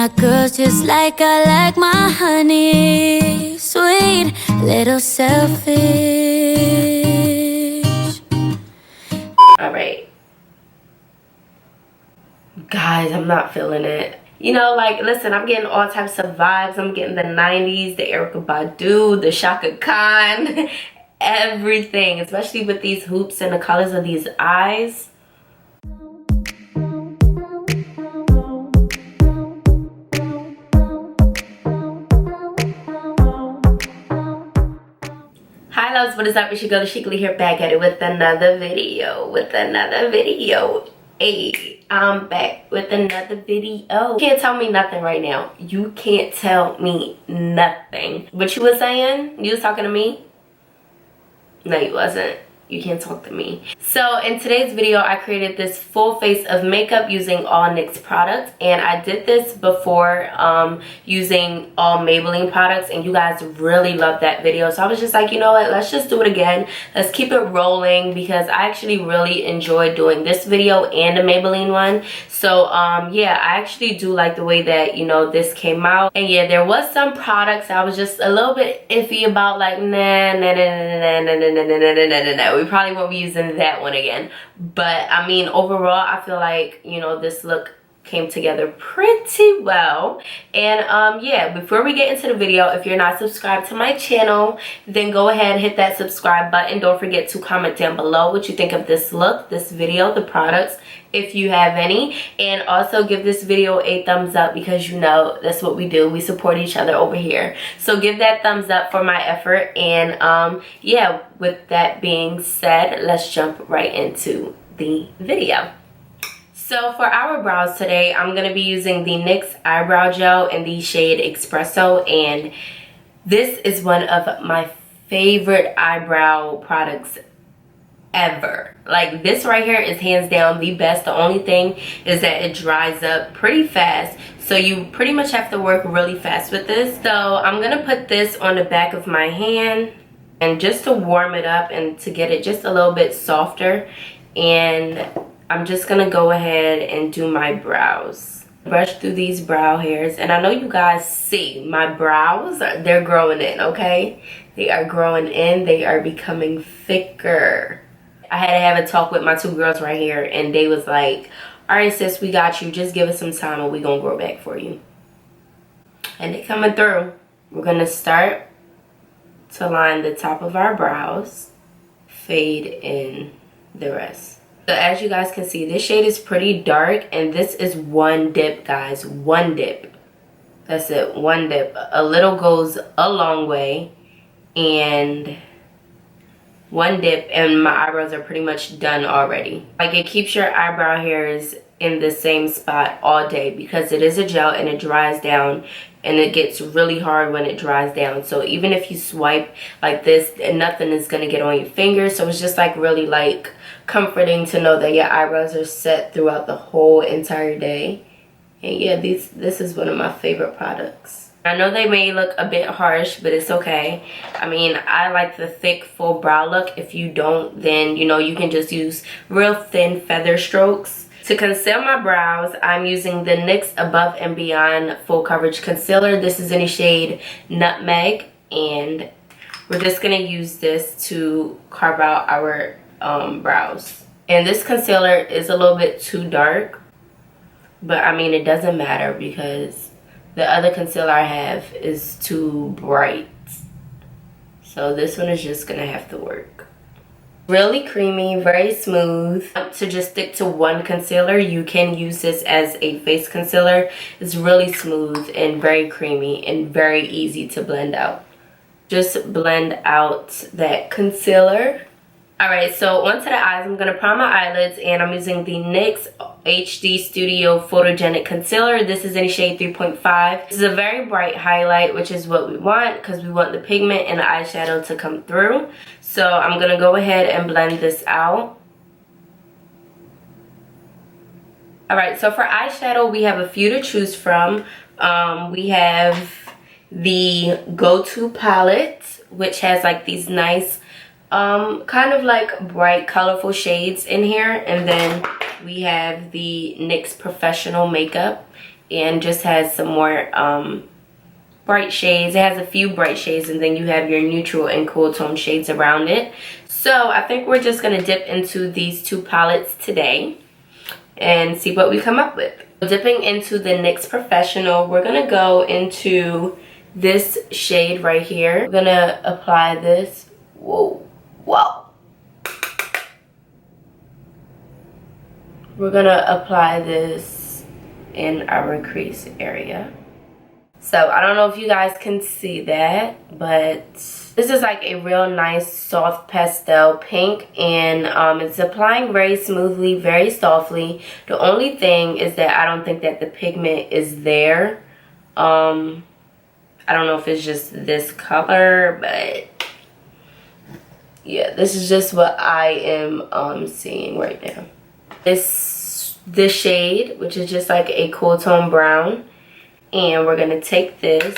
my girls just like I like my honey. Sweet, little selfish. Alright. Guys, I'm not feeling it. You know, like, listen, I'm getting all types of vibes. I'm getting the 90s, the Erykah Badu, the Chaka Khan, everything. Especially with these hoops and the colors of these eyes. Hi loves, what is up? It's your girl AshecaLee here, back at it with another video. Hey, I'm back with another video. You can't tell me nothing right now. You can't tell me nothing. What you was saying? You was talking to me? No, you wasn't. You can't talk to me. So in today's video, I created this full face of makeup using all NYX products, and I did this before using all Maybelline products, and you guys really loved that video. So I was just like, you know what, let's just do it again. Let's keep it rolling, because I actually really enjoyed doing this video and the Maybelline one. So yeah, I actually do like the way that, you know, this came out. And yeah, there was some products I was just a little bit iffy about, like nah. We probably won't be using that one again. But I mean, overall, I feel like, you know, this look came together pretty well. And yeah, before we get into the video, if you're not subscribed to my channel, then go ahead and hit that subscribe button. Don't forget to comment down below what you think of this look, this video, the products, if you have any. And also give this video a thumbs up, because you know that's what we do. We support each other over here. So give that thumbs up for my effort. And yeah, with that being said, let's jump right into the video. So for our brows today, I'm going to be using the NYX eyebrow gel in the shade Expresso, and this is one of my favorite eyebrow products ever. Like, this right here is hands down the best. The only thing is that it dries up pretty fast, so you pretty much have to work really fast with this. So I'm going to put this on the back of my hand, and just to warm it up and to get it just a little bit softer. And I'm just gonna go ahead and do my brows. Brush through these brow hairs, and I know you guys see my brows, they're growing in, okay? They are growing in, they are becoming thicker. I had to have a talk with my two girls right here, and they was like, all right sis, we got you, just give us some time and we gonna grow back for you. And they coming through. We're gonna start to line the top of our brows, fade in the rest. So as you guys can see, this shade is pretty dark, and this is one dip, guys. One dip. That's it, one dip. A little goes a long way, and one dip and my eyebrows are pretty much done already. Like, it keeps your eyebrow hairs in the same spot all day, because it is a gel and it dries down, and it gets really hard when it dries down. So even if you swipe like this, nothing is gonna get on your fingers. So it's just like really like comforting to know that your eyebrows are set throughout the whole entire day. And yeah, this is one of my favorite products. I know they may look a bit harsh, but it's okay. I mean, I like the thick full brow look. If you don't, then you know, you can just use real thin feather strokes. To conceal my brows, I'm using the NYX Above and Beyond Full Coverage Concealer. This is in the shade Nutmeg, and we're just going to use this to carve out our brows. And this concealer is a little bit too dark, but I mean, it doesn't matter, because the other concealer I have is too bright. So this one is just going to have to work. Really creamy, very smooth. To just stick to one concealer, you can use this as a face concealer. It's really smooth and very creamy and very easy to blend out. Just blend out that concealer. Alright, so onto the eyes. I'm going to prime my eyelids, and I'm using the NYX HD Studio Photogenic Concealer. This is in shade 3.5. This is a very bright highlight, which is what we want, because we want the pigment and the eyeshadow to come through. So I'm going to go ahead and blend this out. Alright, so for eyeshadow, we have a few to choose from. We have the Go-To palette, which has like these nice kind of like bright colorful shades in here. And then we have the NYX Professional Makeup, and just has some more bright shades. It has a few bright shades, and then you have your neutral and cool tone shades around it. So I think we're just going to dip into these two palettes today and see what we come up with. Dipping into the NYX Professional, we're going to go into this shade right here. We're going to apply this. Whoa. We're going to apply this in our crease area. So I don't know if you guys can see that, but this is like a real nice soft pastel pink, and it's applying very smoothly, very softly. The only thing is that I don't think that the pigment is there. I don't know if it's just this color, but yeah, this is just what I am seeing right now. This shade, which is just like a cool tone brown, and we're gonna take this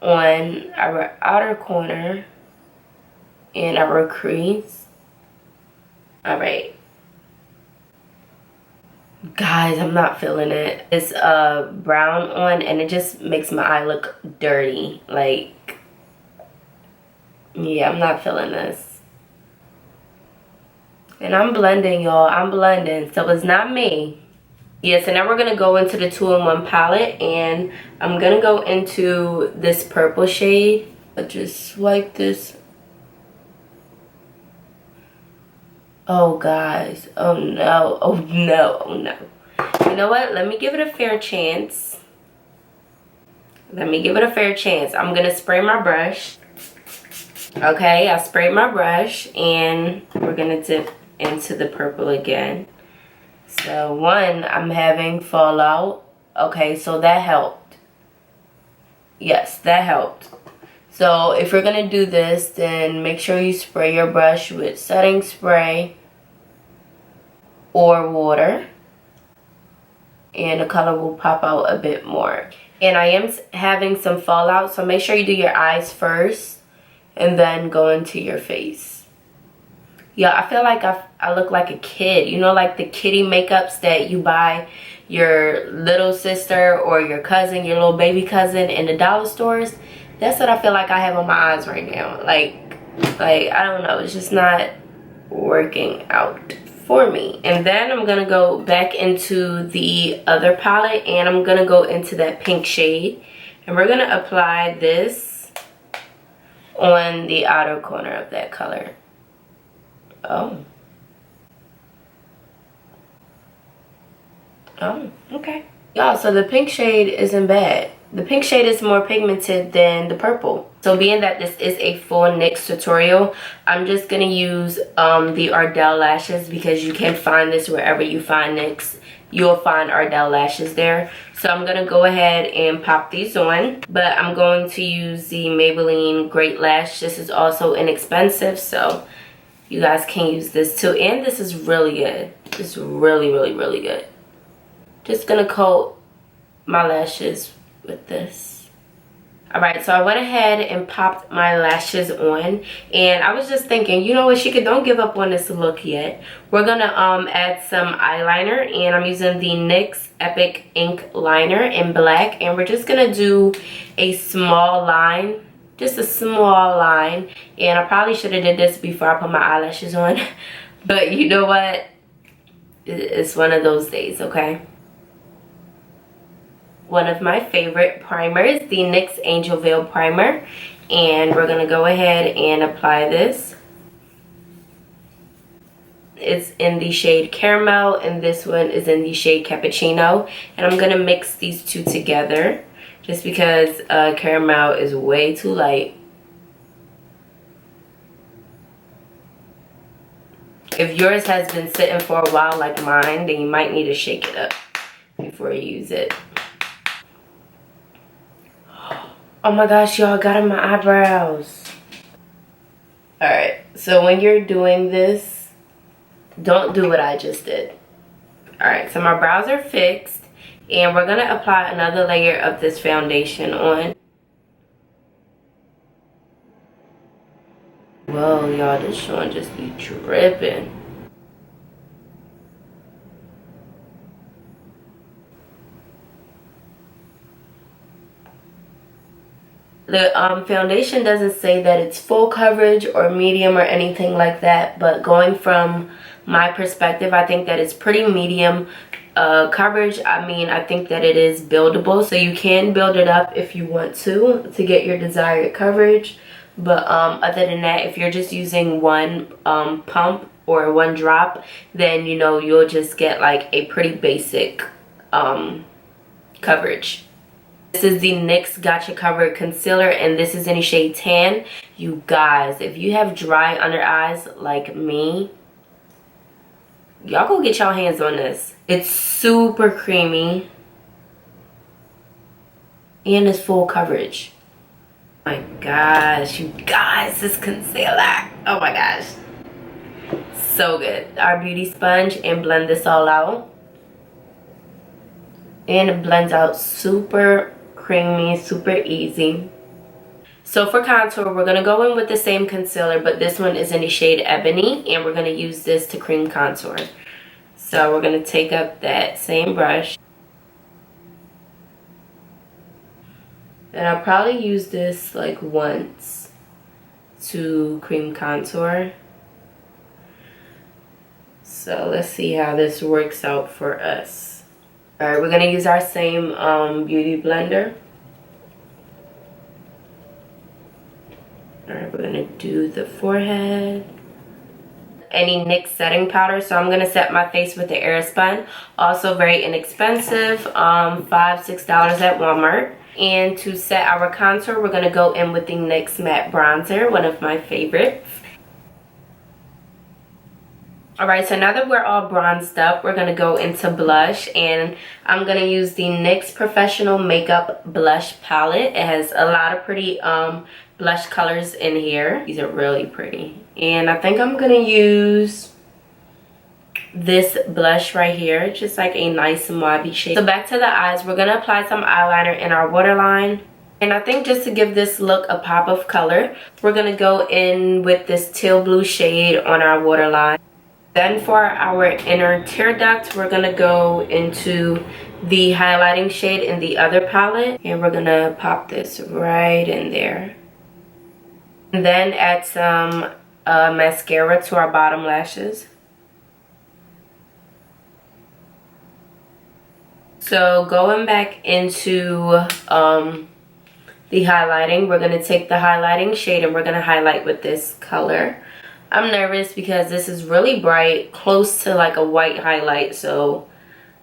on our outer corner and our crease. All right, guys, I'm not feeling it. It's brown on, and it just makes my eye look dirty. Like, yeah, I'm not feeling this. And I'm blending, y'all. I'm blending, so it's not me. Yeah, so now we're going to go into the 2-in-1 palette, and I'm going to go into this purple shade. But just swipe this. Oh, guys. Oh, no. Oh, no. Oh, no. You know what? Let me give it a fair chance. Let me give it a fair chance. I'm going to spray my brush. Okay, I sprayed my brush, and we're going to dip into the purple again. So one, I'm having fallout. Okay, so that helped. Yes, that helped. So if you're gonna do this, then make sure you spray your brush with setting spray or water, and the color will pop out a bit more. And I am having some fallout, so make sure you do your eyes first and then go into your face. Yeah, I feel like I look like a kid. You know, like the kiddie makeups that you buy your little sister or your cousin, your little baby cousin in the dollar stores. That's what I feel like I have on my eyes right now. Like I don't know. It's just not working out for me. And then I'm going to go back into the other palette, and I'm going to go into that pink shade. And we're going to apply this on the outer corner of that color. Oh, okay. Y'all, so the pink shade isn't bad. The pink shade is more pigmented than the purple. So being that this is a full NYX tutorial, I'm just going to use the Ardell lashes, because you can find this wherever you find NYX. You'll find Ardell lashes there. So I'm going to go ahead and pop these on. But I'm going to use the Maybelline Great Lash. This is also inexpensive, so you guys can use this too. And this is really good. It's really, really, really good. Just gonna coat my lashes with this. Alright, so I went ahead and popped my lashes on. And I was just thinking, you know what, Sheikah, don't give up on this look yet. We're gonna add some eyeliner. And I'm using the NYX Epic Ink Liner in black. And we're just gonna do a small line. Just a small line. And I probably should have did this before I put my eyelashes on. But you know what? It's one of those days, okay? One of my favorite primers, the NYX Angel Veil Primer. And we're going to go ahead and apply this. It's in the shade Caramel, and this one is in the shade Cappuccino. And I'm going to mix these two together, just because Caramel is way too light. If yours has been sitting for a while like mine, then you might need to shake it up before you use it. Oh my gosh, y'all, got in my eyebrows. Alright, so when you're doing this, don't do what I just did. Alright, so my brows are fixed, and we're going to apply another layer of this foundation on. Whoa, y'all, this one just be dripping. The foundation doesn't say that it's full coverage or medium or anything like that, but going from my perspective, I think that it's pretty medium coverage. I mean, I think that it is buildable, so you can build it up if you want to get your desired coverage. But other than that, if you're just using one pump or one drop, then you know you'll just get like a pretty basic coverage. This is the NYX Gotcha Cover Concealer, and this is in the shade Tan. You guys, if you have dry under eyes like me, y'all go get y'all hands on this. It's super creamy and it's full coverage. Oh my gosh, you guys, this concealer, oh my gosh, so good. Our beauty sponge, and blend this all out, and it blends out super creamy, super easy. So for contour, we're going to go in with the same concealer, but this one is in the shade Ebony, and we're going to use this to cream contour. So we're going to take up that same brush, and I'll probably use this like once to cream contour. So let's see how this works out for us. Alright, we're going to use our same beauty blender. Alright, we're going to do the forehead. Any NYX setting powder, so I'm going to set my face with the Airspun. Also very inexpensive, $5-6 at Walmart. And to set our contour, we're going to go in with the NYX Matte Bronzer, one of my favorites. Alright, so now that we're all bronzed up, we're going to go into blush, and I'm going to use the NYX Professional Makeup Blush Palette. It has a lot of pretty blush colors in here. These are really pretty. And I think I'm going to use this blush right here, just like a nice mauve shade. So back to the eyes, we're going to apply some eyeliner in our waterline. And I think just to give this look a pop of color, we're going to go in with this teal blue shade on our waterline. Then for our inner tear duct, we're going to go into the highlighting shade in the other palette. And we're going to pop this right in there. And then add some mascara to our bottom lashes. So going back into the highlighting, we're going to take the highlighting shade and we're going to highlight with this color. I'm nervous because this is really bright, close to like a white highlight, so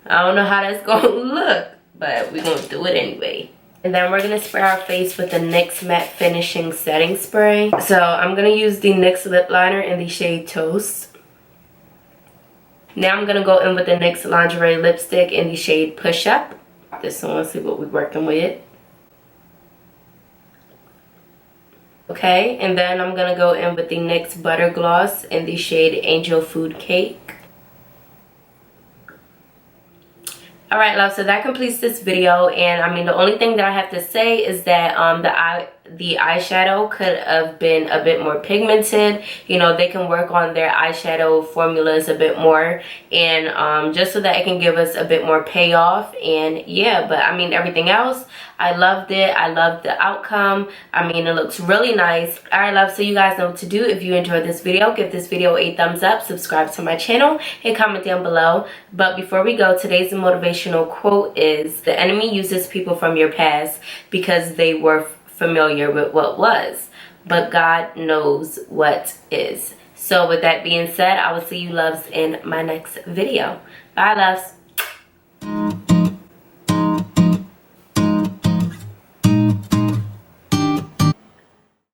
I don't know how that's going to look, but we're going to do it anyway. And then we're going to spray our face with the NYX Matte Finishing Setting Spray. So I'm going to use the NYX Lip Liner in the shade Toast. Now I'm going to go in with the NYX Lingerie Lipstick in the shade Push Up. This one, see what we're working with. Okay, and then I'm going to go in with the NYX Butter Gloss in the shade Angel Food Cake. Alright, love, so that completes this video, and I mean, the only thing that I have to say is that the eyeshadow could have been a bit more pigmented. You know, they can work on their eyeshadow formulas a bit more, and just so that it can give us a bit more payoff. And yeah, but I mean, everything else, I loved it. I loved the outcome. I mean, it looks really nice. Alright, love, so you guys know what to do. If you enjoyed this video, give this video a thumbs up, subscribe to my channel, and comment down below. But before we go, today's motivational quote is, the enemy uses people from your past because they were familiar with what was, but God knows what is. So with that being said, I will see you loves in my next video. Bye, loves.